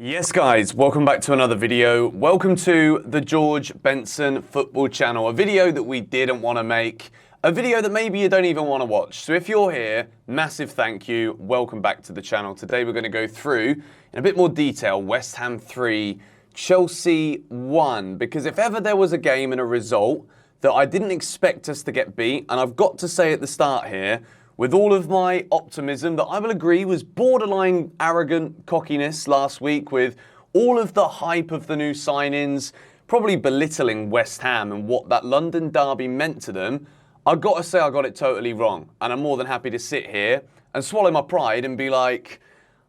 Yes guys, welcome back to another video. Welcome to the George Benson football channel, a video that we didn't want to make, a video that maybe you don't even want to watch. So if you're here, massive thank you, welcome back to the channel. Today we're going to go through in a bit more detail West Ham 3, Chelsea 1, because if ever there was a game and a result that I didn't expect us to get beat, and I've got to say at the start here, with all of my optimism that I will agree was borderline arrogant cockiness last week with all of the hype of the new signings, probably belittling West Ham and what that London derby meant to them, I've got to say I got it totally wrong. And I'm more than happy to sit here and swallow my pride and be like,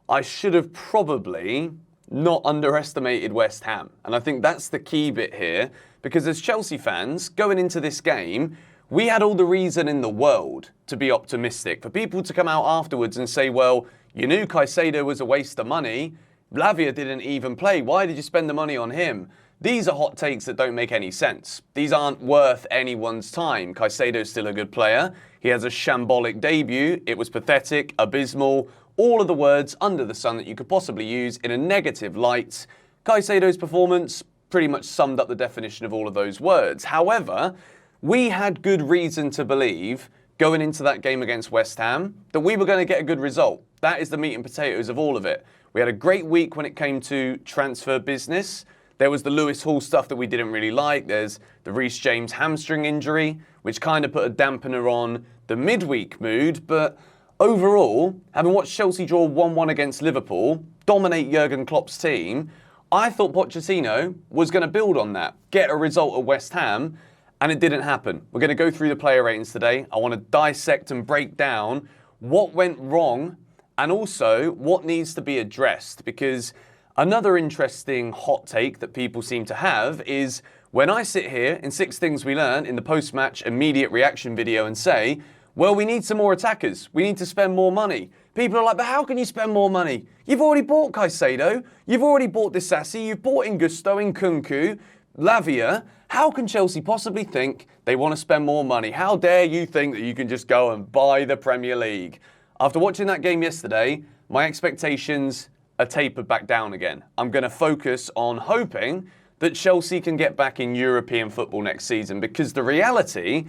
I should have probably not underestimated West Ham. And I think that's the key bit here, because as Chelsea fans, going into this game, we had all the reason in the world to be optimistic. For people to come out afterwards and say, well, you knew Caicedo was a waste of money. Lavia didn't even play. Why did you spend the money on him? These are hot takes that don't make any sense. These aren't worth anyone's time. Caicedo's still a good player. He has a shambolic debut. It was pathetic, abysmal, all of the words under the sun that you could possibly use in a negative light. Caicedo's performance pretty much summed up the definition of all of those words. However, we had good reason to believe, going into that game against West Ham, that we were going to get a good result. That is the meat and potatoes of all of it. We had a great week when it came to transfer business. There was the Lewis Hall stuff that we didn't really like. There's the Reece James hamstring injury, which kind of put a dampener on the midweek mood. But overall, having watched Chelsea draw 1-1 against Liverpool, dominate Jurgen Klopp's team, I thought Pochettino was going to build on that, get a result at West Ham, and it didn't happen. We're going to go through the player ratings today. I want to dissect and break down what went wrong and also what needs to be addressed, because another interesting hot take that people seem to have is when I sit here in 6 Things We Learned in the post-match immediate reaction video and say, well, we need some more attackers. We need to spend more money. People are like, but how can you spend more money? You've already bought Caicedo. You've already bought Disgrace. You've bought Gusto, Nkunku, Lavia. How can Chelsea possibly think they want to spend more money? How dare you think that you can just go and buy the Premier League? After watching that game yesterday, my expectations are tapered back down again. I'm going to focus on hoping that Chelsea can get back in European football next season, because the reality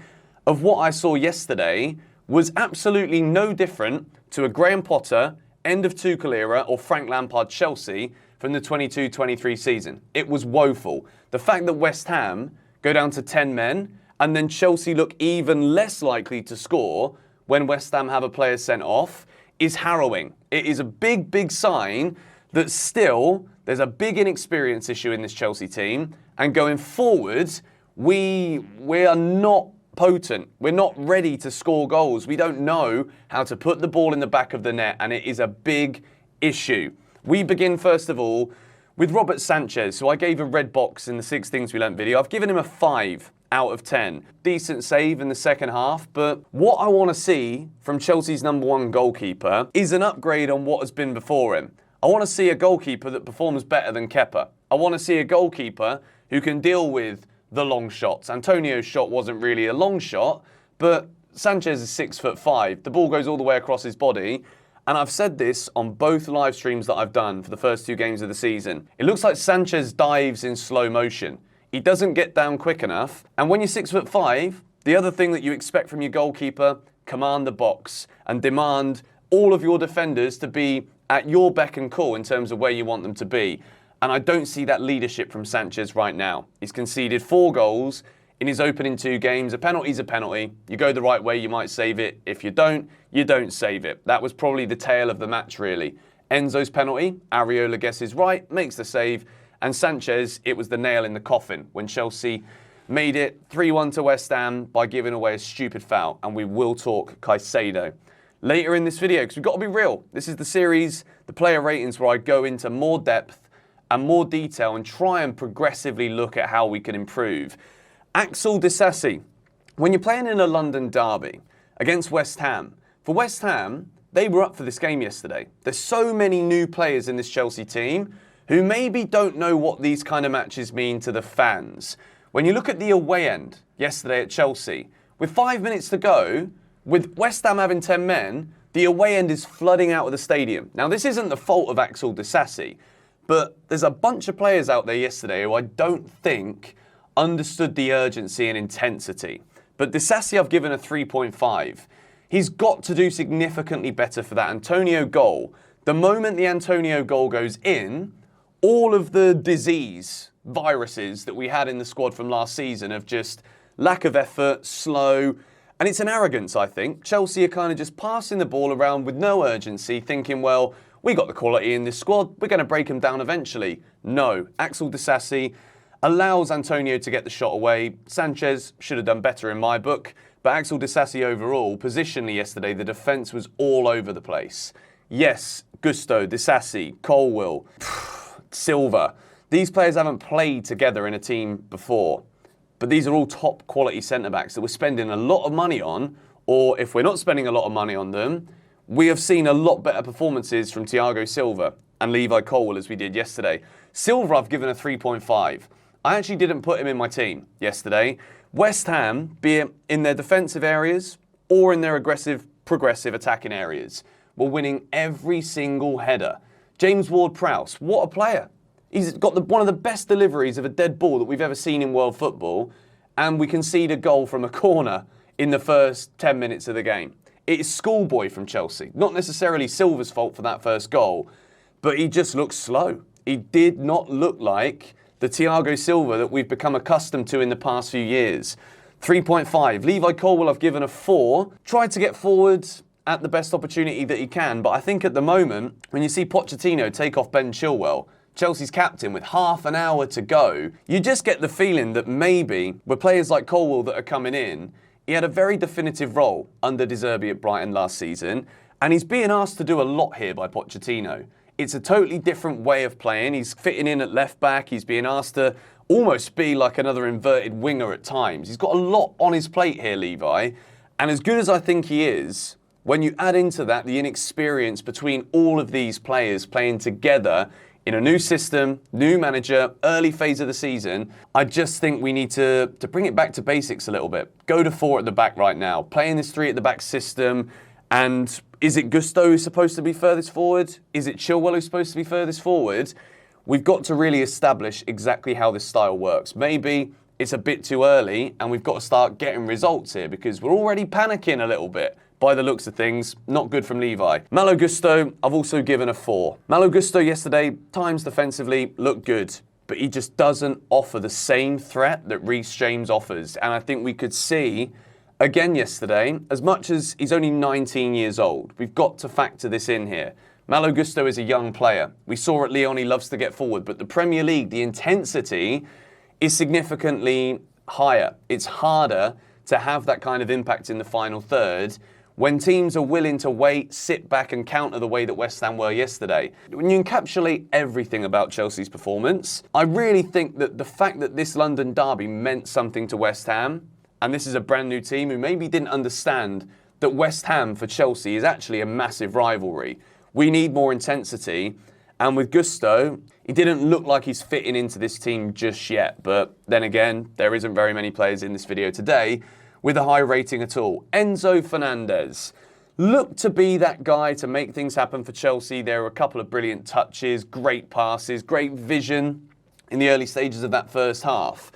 of what I saw yesterday was absolutely no different to a Graham Potter, end of Tuchel era, or Frank Lampard Chelsea from the 22-23 season. It was woeful. The fact that West Ham go down to 10 men and then Chelsea look even less likely to score when West Ham have a player sent off is harrowing. It is a big, big sign that still there's a big inexperience issue in this Chelsea team, and going forward, we are not potent. We're not ready to score goals. We don't know how to put the ball in the back of the net, and it is a big issue. We begin, first of all, with Robert Sanchez, who I gave a red box in the 6 Things We Learned video. I've given him a 5 out of 10. Decent save in the second half, but what I want to see from Chelsea's #1 goalkeeper is an upgrade on what has been before him. I want to see a goalkeeper that performs better than Kepa. I want to see a goalkeeper who can deal with the long shots. Antonio's shot wasn't really a long shot, but Sanchez is 6'5". The ball goes all the way across his body. And I've said this on both live streams that I've done for the first 2 games of the season. It looks like Sanchez dives in slow motion. He doesn't get down quick enough. And when you're 6'5", the other thing that you expect from your goalkeeper, command the box and demand all of your defenders to be at your beck and call in terms of where you want them to be. And I don't see that leadership from Sanchez right now. He's conceded 4 goals in his opening 2 games. A penalty's a penalty. You go the right way, you might save it. If you don't save it. That was probably the tale of the match, really. Enzo's penalty, Areola guesses right, makes the save. And Sanchez, it was the nail in the coffin when Chelsea made it 3-1 to West Ham by giving away a stupid foul. And we will talk Caicedo later in this video, because we've got to be real. This is the series, the player ratings, where I go into more depth and more detail and try and progressively look at how we can improve. Axel Disgrace, when you're playing in a London derby against West Ham, for West Ham, they were up for this game yesterday. There's so many new players in this Chelsea team who maybe don't know what these kind of matches mean to the fans. When you look at the away end yesterday at Chelsea, with 5 minutes to go, with West Ham having 10 men, the away end is flooding out of the stadium. Now, this isn't the fault of Axel Disgrace, But there's a bunch of players out there yesterday who I don't think understood the urgency and intensity. But Disgrace I've given a 3.5. He's got to do significantly better for that Antonio goal. The moment the Antonio goal goes in, all of the disease viruses that we had in the squad from last season of just lack of effort, slow, and it's an arrogance, I think. Chelsea are kind of just passing the ball around with no urgency, thinking, well, we got the quality in this squad, we're going to break them down eventually. No, Axel Disgrace allows Antonio to get the shot away. Sanchez should have done better in my book, but Axel Disgrace overall, positionally yesterday, the defence was all over the place. Yes, Gusto, Disgrace, Colwill, Silva. These players haven't played together in a team before, but these are all top quality centre-backs that we're spending a lot of money on, or if we're not spending a lot of money on them, we have seen a lot better performances from Thiago Silva and Levi Colwill as we did yesterday. Silva I've given a 3.5. I actually didn't put him in my team yesterday. West Ham, be it in their defensive areas or in their aggressive, progressive attacking areas, were winning every single header. James Ward-Prowse, what a player. He's got one of the best deliveries of a dead ball that we've ever seen in world football, and we concede a goal from a corner in the first 10 minutes of the game. It is schoolboy from Chelsea. Not necessarily Silva's fault for that first goal, but he just looks slow. He did not look like the Thiago Silva that we've become accustomed to in the past few years. 3.5. Levi Colwill I've given a 4. Tried to get forward at the best opportunity that he can, but I think at the moment, when you see Pochettino take off Ben Chilwell, Chelsea's captain, with half an hour to go, you just get the feeling that maybe with players like Colwill that are coming in, he had a very definitive role under De Zerbi at Brighton last season, and he's being asked to do a lot here by Pochettino. It's a totally different way of playing. He's fitting in at left back. He's being asked to almost be like another inverted winger at times. He's got a lot on his plate here, Levi, and as good as I think he is, when you add into that the inexperience between all of these players playing together in a new system, new manager, early phase of the season, I just think we need to bring it back to basics a little bit. Go to 4 at the back right now, playing this 3 at the back system, and is it Gusto who's supposed to be furthest forward? Is it Chilwell who's supposed to be furthest forward? We've got to really establish exactly how this style works. Maybe it's a bit too early and we've got to start getting results here because we're already panicking a little bit. By the looks of things, not good from Levi. Malo Gusto, I've also given a 4. Malo Gusto yesterday, times defensively, looked good, but he just doesn't offer the same threat that Reece James offers. And I think we could see, again yesterday, as much as he's only 19 years old, we've got to factor this in here. Malo Gusto is a young player. We saw at Lyon he loves to get forward, but the Premier League, the intensity is significantly higher. It's harder to have that kind of impact in the final third when teams are willing to wait, sit back and counter the way that West Ham were yesterday. When you encapsulate everything about Chelsea's performance, I really think that the fact that this London derby meant something to West Ham, and this is a brand new team who maybe didn't understand that West Ham for Chelsea is actually a massive rivalry. We need more intensity, and with Gusto, he didn't look like he's fitting into this team just yet, but then again, there isn't very many players in this video today with a high rating at all. Enzo Fernandez looked to be that guy to make things happen for Chelsea. There were a couple of brilliant touches, great passes, great vision in the early stages of that first half.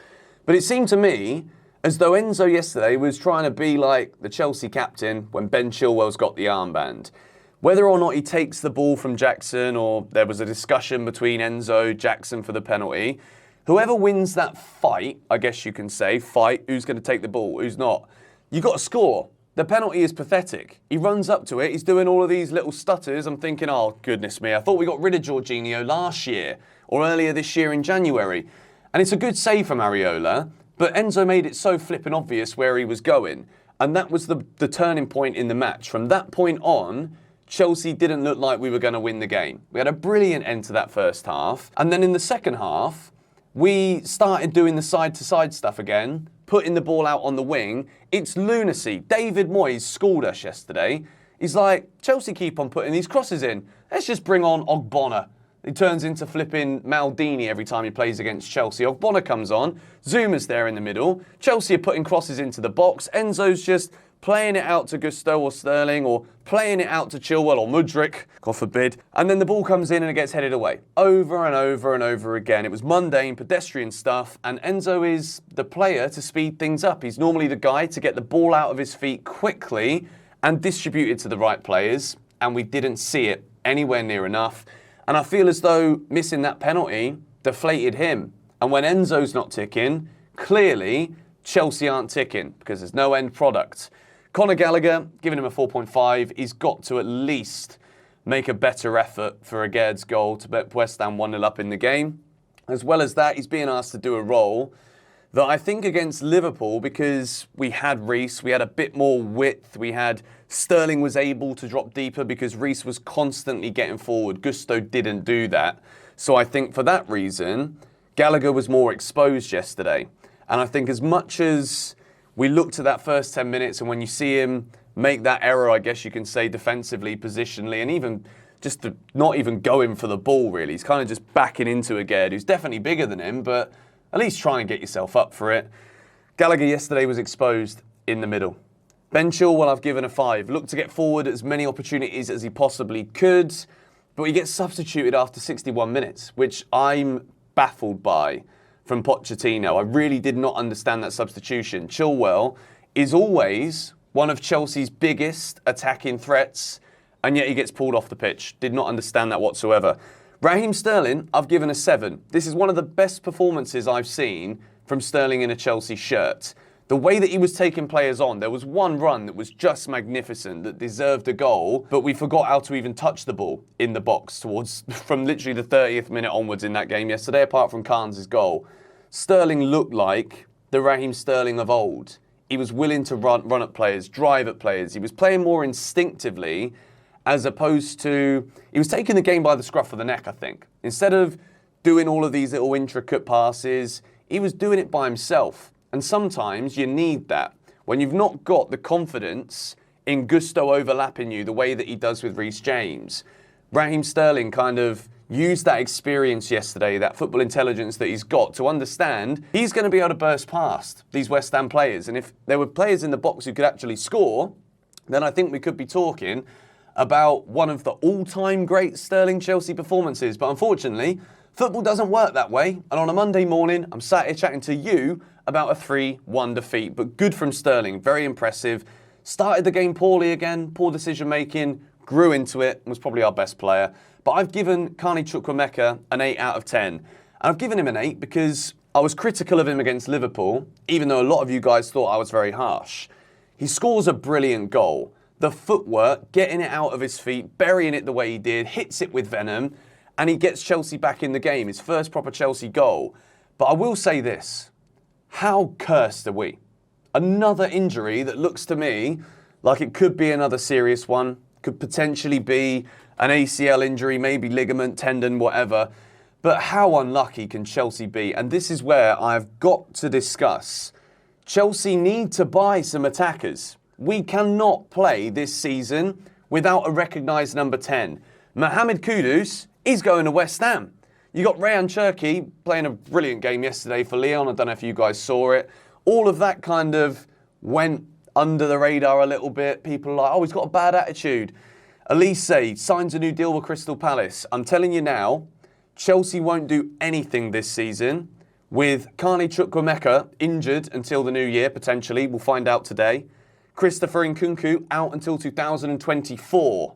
But it seemed to me as though Enzo yesterday was trying to be like the Chelsea captain when Ben Chilwell's got the armband. Whether or not he takes the ball from Jackson, or there was a discussion between Enzo, Jackson for the penalty, whoever wins that fight, I guess you can say, who's going to take the ball, who's not, you got to score. The penalty is pathetic. He runs up to it, he's doing all of these little stutters. I'm thinking, oh, goodness me, I thought we got rid of Jorginho last year, or earlier this year in January. And it's a good save from Areola, but Enzo made it so flippin' obvious where he was going. And that was the turning point in the match. From that point on, Chelsea didn't look like we were going to win the game. We had a brilliant end to that first half. And then in the second half, we started doing the side-to-side stuff again, putting the ball out on the wing. It's lunacy. David Moyes schooled us yesterday. He's like, Chelsea keep on putting these crosses in. Let's just bring on Ogbonna. He turns into flipping Maldini every time he plays against Chelsea. Ogbonna comes on. Zuma's there in the middle. Chelsea are putting crosses into the box. Enzo's just playing it out to Gusto or Sterling, or playing it out to Chilwell or Mudryk, God forbid, and then the ball comes in and it gets headed away. Over and over and over again. It was mundane, pedestrian stuff, and Enzo is the player to speed things up. He's normally the guy to get the ball out of his feet quickly and distribute it to the right players, and we didn't see it anywhere near enough. And I feel as though missing that penalty deflated him. And when Enzo's not ticking, clearly Chelsea aren't ticking because there's no end product. Conor Gallagher, giving him a 4.5. He's got to at least make a better effort for Agüero's goal to put West Ham 1-0 up in the game. As well as that, he's being asked to do a role that I think against Liverpool, because we had Reece, we had a bit more width, Sterling was able to drop deeper because Reece was constantly getting forward. Gusto didn't do that. So I think for that reason, Gallagher was more exposed yesterday. And I think as much as we looked at that first 10 minutes and when you see him make that error, I guess you can say defensively, positionally, and even just not even going for the ball really. He's kind of just backing into Agüero, who's definitely bigger than him, but at least try and get yourself up for it. Gallagher yesterday was exposed in the middle. Ben Chilwell, I've given a 5. Looked to get forward as many opportunities as he possibly could, but he gets substituted after 61 minutes, which I'm baffled by from Pochettino. I really did not understand that substitution. Chilwell is always one of Chelsea's biggest attacking threats, and yet he gets pulled off the pitch. Did not understand that whatsoever. Raheem Sterling, I've given a 7. This is one of the best performances I've seen from Sterling in a Chelsea shirt. The way that he was taking players on, there was one run that was just magnificent, that deserved a goal, but we forgot how to even touch the ball in the box from literally the 30th minute onwards in that game yesterday, apart from Carnes' goal. Sterling looked like the Raheem Sterling of old. He was willing to run at players, drive at players. He was playing more instinctively, as opposed to, he was taking the game by the scruff of the neck, I think. Instead of doing all of these little intricate passes, he was doing it by himself. And sometimes you need that. When you've not got the confidence in Gusto overlapping you the way that he does with Reece James. Raheem Sterling kind of used that experience yesterday, that football intelligence that he's got to understand he's going to be able to burst past these West Ham players. And if there were players in the box who could actually score, then I think we could be talking about one of the all-time great Sterling Chelsea performances. But unfortunately, football doesn't work that way. And on a Monday morning, I'm sat here chatting to you about a 3-1 defeat. But good from Sterling, very impressive. Started the game poorly again, poor decision-making, grew into it, was probably our best player. But I've given Carney an 8 out of 10. And I've given him an 8 because I was critical of him against Liverpool, even though a lot of you guys thought I was very harsh. He scores a brilliant goal. The footwork, getting it out of his feet, burying it the way he did, hits it with venom, and he gets Chelsea back in the game, his first proper Chelsea goal. But I will say this, how cursed are we? Another injury that looks to me like it could be another serious one, could potentially be an ACL injury, maybe ligament, tendon, whatever. But how unlucky can Chelsea be? And this is where I've got to discuss. Chelsea need to buy some attackers. We cannot play this season without a recognised number 10. Mohamed Kudus is going to West Ham. You got Rayan Cherki playing a brilliant game yesterday for Lyon. I don't know if you guys saw it. All of that kind of went under the radar a little bit. People are like, oh, he's got a bad attitude. Elise signs a new deal with Crystal Palace. I'm telling you now, Chelsea won't do anything this season with Carney injured until the new year, potentially. We'll find out today. Christopher Nkunku out until 2024.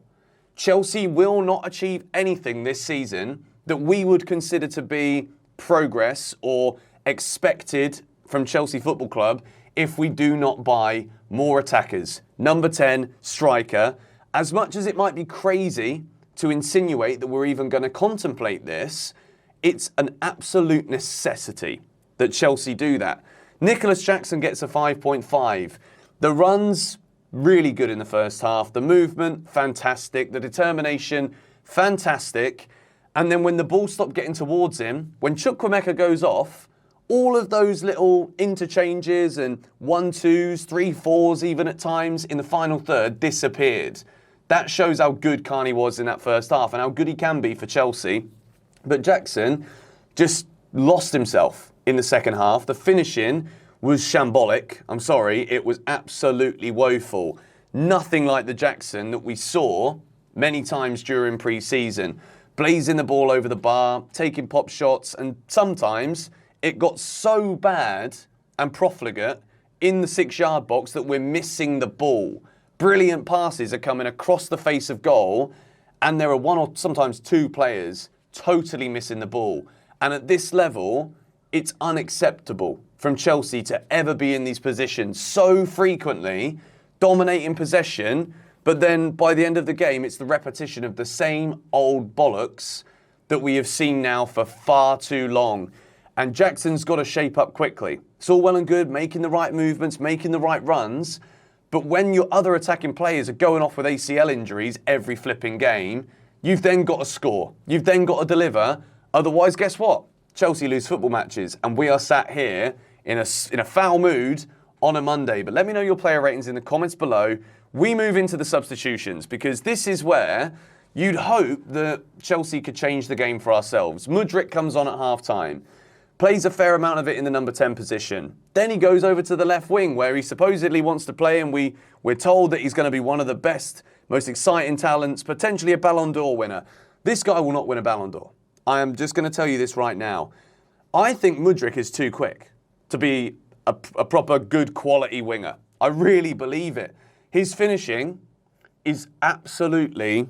Chelsea will not achieve anything this season that we would consider to be progress or expected from Chelsea Football Club if we do not buy more attackers. Number 10, striker. As much as it might be crazy to insinuate that we're even going to contemplate this, it's an absolute necessity that Chelsea do that. Nicholas Jackson gets a 5.5. The runs, really good in the first half. The movement, fantastic. The determination, fantastic. And then when the ball stopped getting towards him, when Chukwuemeka goes off, all of those little interchanges and 1-2s, 3-4s even at times in the final third disappeared. That shows how good Carney was in that first half and how good he can be for Chelsea. But Jackson just lost himself in the second half. The finishing was shambolic. I'm sorry, it was absolutely woeful. Nothing like the Jackson that we saw many times during pre-season. Blazing the ball over the bar, taking pop shots, and sometimes it got so bad and profligate in the 6-yard box that we're missing the ball. Brilliant passes are coming across the face of goal, and there are one or sometimes two players totally missing the ball. And at this level, it's unacceptable from Chelsea to ever be in these positions so frequently, dominating possession, but then by the end of the game, it's the repetition of the same old bollocks that we have seen now for far too long. And Jackson's got to shape up quickly. It's all well and good, making the right movements, making the right runs, but when your other attacking players are going off with ACL injuries every flipping game, you've then got to score. You've then got to deliver. Otherwise, guess what? Chelsea lose football matches, and we are sat here in a foul mood on a Monday. But let me know your player ratings in the comments below. We move into the substitutions, because this is where you'd hope that Chelsea could change the game for ourselves. Mudryk comes on at half-time, plays a fair amount of it in the number 10 position. Then he goes over to the left wing where he supposedly wants to play, and we're told that he's going to be one of the best, most exciting talents, potentially a Ballon d'Or winner. This guy will not win a Ballon d'Or. I am just going to tell you this right now. I think Mudryk is too quick to be a proper good quality winger. I really believe it. His finishing is absolutely...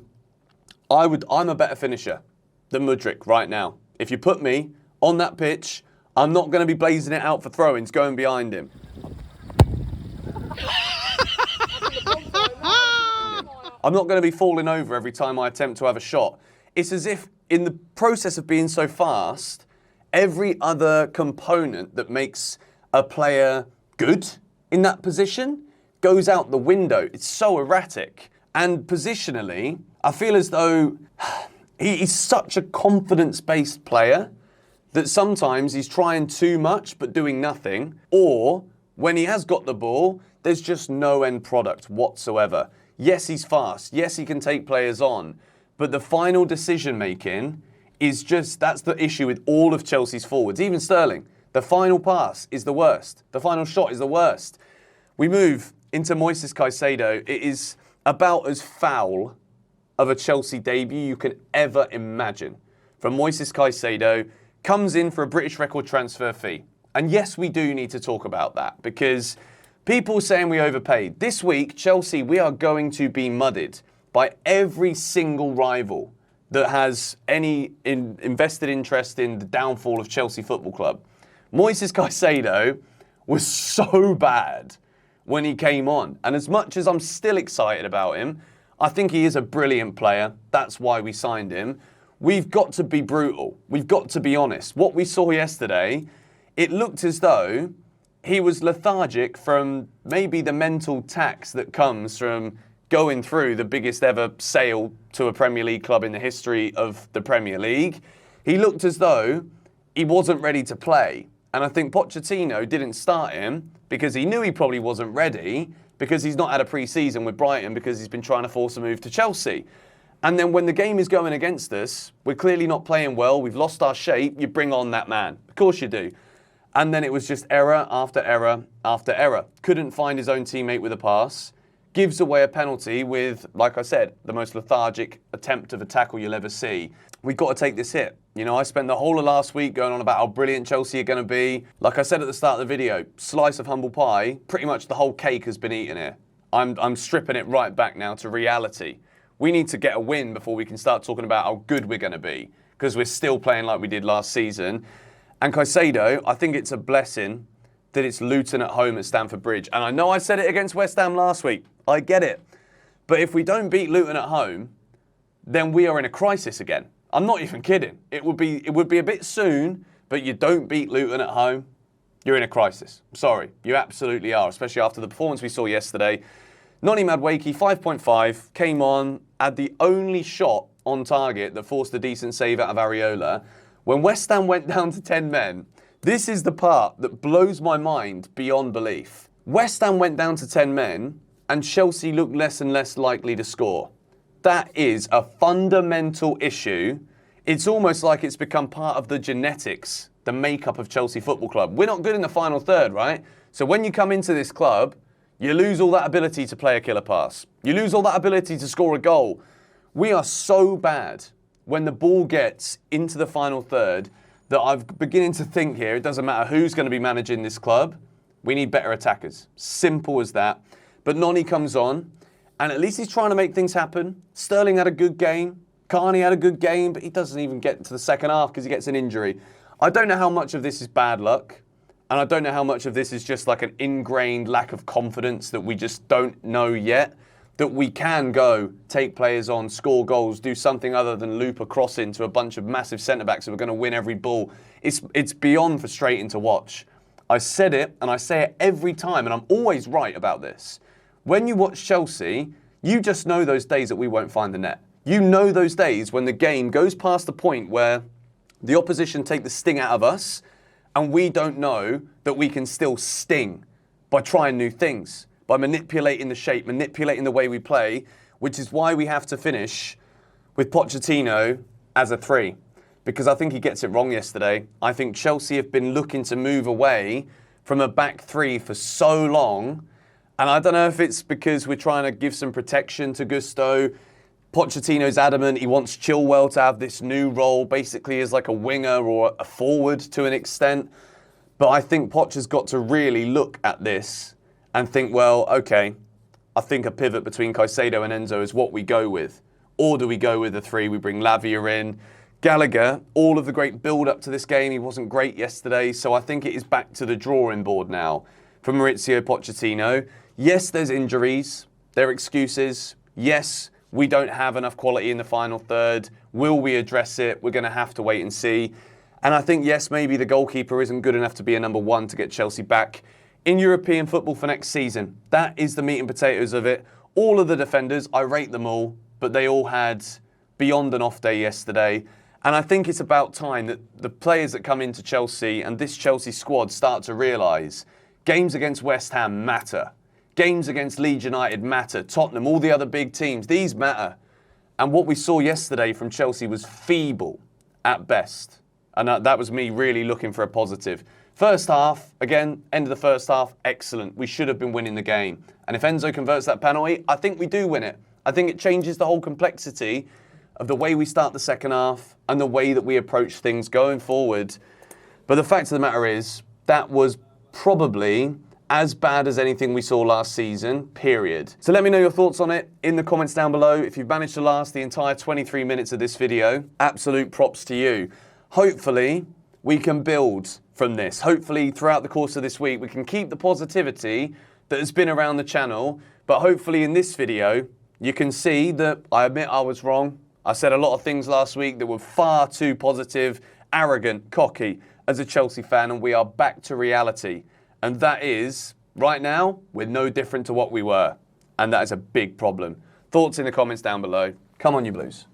I'm a better finisher than Mudryk right now. If you put me on that pitch, I'm not going to be blazing it out for throw-ins going behind him. I'm not going to be falling over every time I attempt to have a shot. It's as if in the process of being so fast, every other component that makes a player good in that position goes out the window. It's so erratic. And positionally, I feel as though he's such a confidence-based player that sometimes he's trying too much but doing nothing. Or when he has got the ball, there's just no end product whatsoever. Yes, he's fast. Yes, he can take players on. But the final decision-making is just, that's the issue with all of Chelsea's forwards. Even Sterling, the final pass is the worst. The final shot is the worst. We move into Moises Caicedo. It is about as foul of a Chelsea debut you can ever imagine. From Moises Caicedo, comes in for a British record transfer fee. And yes, we do need to talk about that, because people saying we overpaid. This week, Chelsea, we are going to be mudded by every single rival that has any invested interest in the downfall of Chelsea Football Club. Moises Caicedo was so bad when he came on. And as much as I'm still excited about him, I think he is a brilliant player. That's why we signed him. We've got to be brutal. We've got to be honest. What we saw yesterday, it looked as though he was lethargic from maybe the mental tax that comes from going through the biggest ever sale to a Premier League club in the history of the Premier League. He looked as though he wasn't ready to play. And I think Pochettino didn't start him because he knew he probably wasn't ready, because he's not had a pre-season with Brighton, because he's been trying to force a move to Chelsea. And then when the game is going against us, we're clearly not playing well, we've lost our shape, you bring on that man. Of course you do. And then it was just error after error after error. Couldn't find his own teammate with a pass. Gives away a penalty with, like I said, the most lethargic attempt of a tackle you'll ever see. We've got to take this hit. You know, I spent the whole of last week going on about how brilliant Chelsea are going to be. Like I said at the start of the video, slice of humble pie, pretty much the whole cake has been eaten here. I'm stripping it right back now to reality. We need to get a win before we can start talking about how good we're going to be, because we're still playing like we did last season. And Caicedo, I think it's a blessing that it's Luton at home at Stamford Bridge. And I know I said it against West Ham last week. I get it. But if we don't beat Luton at home, then we are in a crisis again. I'm not even kidding. It would be a bit soon, but you don't beat Luton at home, you're in a crisis. I'm sorry, you absolutely are, especially after the performance we saw yesterday. Noni Madueke, 5.5, came on, had the only shot on target that forced a decent save out of Areola. When West Ham went down to 10 men, this is the part that blows my mind beyond belief. West Ham went down to 10 men, and Chelsea looked less and less likely to score. That is a fundamental issue. It's almost like it's become part of the genetics the makeup of Chelsea Football Club. We're not good in the final third, right? So when you come into this club, you lose all that ability to play a killer pass. You lose all that ability to score a goal. We are so bad when the ball gets into the final third that I'm beginning to think here, it doesn't matter who's going to be managing this club, we need better attackers. Simple as that. But Noni comes on, and at least he's trying to make things happen. Sterling had a good game. Carney had a good game, but he doesn't even get to the second half because he gets an injury. I don't know how much of this is bad luck, and I don't know how much of this is just like an ingrained lack of confidence that we just don't know yet, that we can go, take players on, score goals, do something other than loop a cross into a bunch of massive centre-backs who are going to win every ball. It's beyond frustrating to watch. I said it, and I say it every time, and I'm always right about this. When you watch Chelsea, you just know those days that we won't find the net. You know those days when the game goes past the point where the opposition take the sting out of us, and we don't know that we can still sting by trying new things, by manipulating the shape, manipulating the way we play, which is why we have to finish with Pochettino as a 3. Because I think he gets it wrong yesterday. I think Chelsea have been looking to move away from a back 3 for so long. And I don't know if it's because we're trying to give some protection to Gusto. Pochettino's adamant he wants Chilwell to have this new role, basically as like a winger or a forward to an extent. But I think Poch has got to really look at this and think, well, okay, I think a pivot between Caicedo and Enzo is what we go with. Or do we go with a 3? We bring Lavia in. Gallagher, all of the great build-up to this game, he wasn't great yesterday, so I think it is back to the drawing board now for Mauricio Pochettino. Yes, there's injuries. There are excuses. Yes, we don't have enough quality in the final third. Will we address it? We're going to have to wait and see. And I think, yes, maybe the goalkeeper isn't good enough to be a number 1 to get Chelsea back in European football for next season. That is the meat and potatoes of it. All of the defenders, I rate them all, but they all had beyond an off day yesterday. And I think it's about time that the players that come into Chelsea and this Chelsea squad start to realise games against West Ham matter. Games against Leeds United matter. Tottenham, all the other big teams, these matter. And what we saw yesterday from Chelsea was feeble at best. And that was me really looking for a positive. First half, again, end of the first half, excellent. We should have been winning the game. And if Enzo converts that penalty, I think we do win it. I think it changes the whole complexity of the way we start the second half and the way that we approach things going forward. But the fact of the matter is, that was probably as bad as anything we saw last season, period. So let me know your thoughts on it in the comments down below. If you've managed to last the entire 23 minutes of this video, absolute props to you. Hopefully, we can build from this. Hopefully, throughout the course of this week, we can keep the positivity that has been around the channel. But hopefully in this video, you can see that I admit I was wrong. I said a lot of things last week that were far too positive, arrogant, cocky as a Chelsea fan, and we are back to reality. And that is, right now, we're no different to what we were. And that is a big problem. Thoughts in the comments down below. Come on, you Blues.